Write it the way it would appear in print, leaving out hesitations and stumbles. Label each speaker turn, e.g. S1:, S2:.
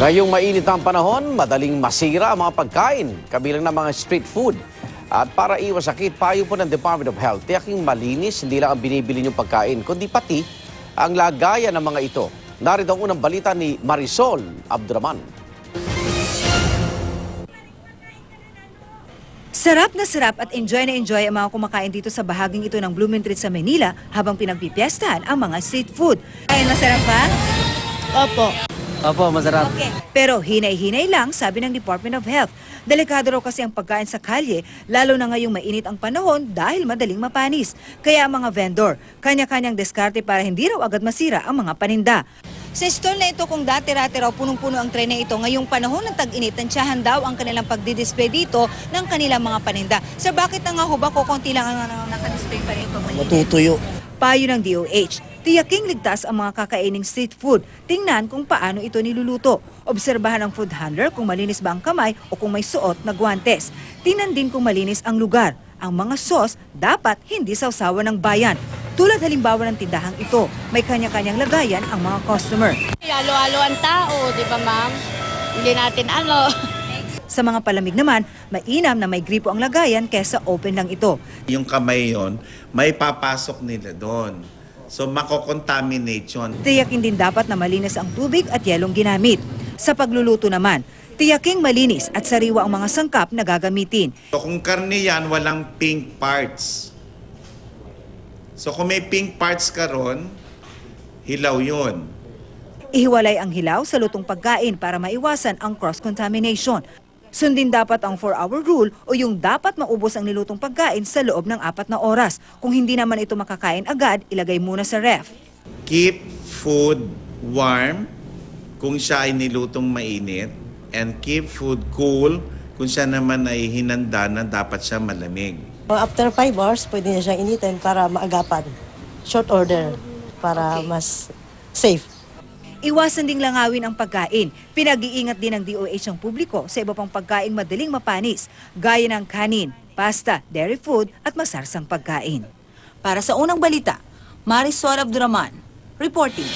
S1: Ngayong mainit ang panahon, madaling masira ang mga pagkain, kabilang ng mga street food. At para iwas sakit, payo po ng Department of Health, tiyaking malinis, hindi lang ang binibili niyong pagkain, kundi pati ang lagayan ng mga ito. Narito ang unang balita ni Marisol Abduraman.
S2: Sarap at enjoy na enjoy ang mga kumakain dito sa bahaging ito ng Blumentritt sa Manila habang pinagpipiestahan ang mga street food. Ay, masarap ba?
S3: Opo. Opo, masarap.
S2: Okay. Pero hinay-hinay lang, sabi ng Department of Health. Delikado raw kasi ang pagkain sa kalye, lalo na ngayong mainit ang panahon dahil madaling mapanis. Kaya ang mga vendor, kanya-kanyang diskarte para hindi raw agad masira ang mga paninda. Sa stall na ito, kung dati-rati raw punong-puno ang tren na ito, ngayong panahon ng tag-init, tansyahan daw ang kanilang pagdidisplay dito ng kanilang mga paninda. Sa bakit na nga ho ba kukunti lang ang nakadisplay pa rito?
S3: Matutuyo.
S2: Payo ng DOH, tiyaking ligtas ang mga kakaining street food. Tingnan kung paano ito niluluto. Obserbahan ang food handler kung malinis ba ang kamay o kung may suot na guwantes. Tingnan din kung malinis ang lugar. Ang mga sauce dapat hindi sawsawan ng bayan. Tulad halimbawa ng tindahang ito, may kanya-kanyang lagayan ang mga customer.
S4: Halo-halo ang tao, di ba ma'am? Hindi natin ano.
S2: Sa mga palamig naman, mainam na may gripo ang lagayan kesa open lang ito.
S5: Yung kamay yon, may papasok nila doon. So, makokontaminate yun.
S2: Tiyakin din dapat na malinis ang tubig at yelong ginamit. Sa pagluluto naman, tiyaking malinis at sariwa ang mga sangkap na gagamitin.
S5: So, kung karne yan, walang pink parts. So, kung may pink parts ka ron, hilaw yun.
S2: Ihiwalay ang hilaw sa lutong pagkain para maiwasan ang cross-contamination. Sundin dapat ang 4-hour rule o yung dapat maubos ang nilutong pagkain sa loob ng 4 na oras. Kung hindi naman ito makakain agad, ilagay muna sa ref.
S5: Keep food warm kung siya ay nilutong mainit, and keep food cool kung siya naman ay hinanda na dapat siya malamig.
S3: After 5 hours, pwede niya siyang initin para maagapan. Short order para mas safe.
S2: Iwasan ding langawin ang pagkain. Pinag-iingat din ng DOH ang publiko sa iba pang pagkain madaling mapanis, gaya ng kanin, pasta, dairy food at masarsang pagkain. Para sa unang balita, Marisol Abduraman, reporting.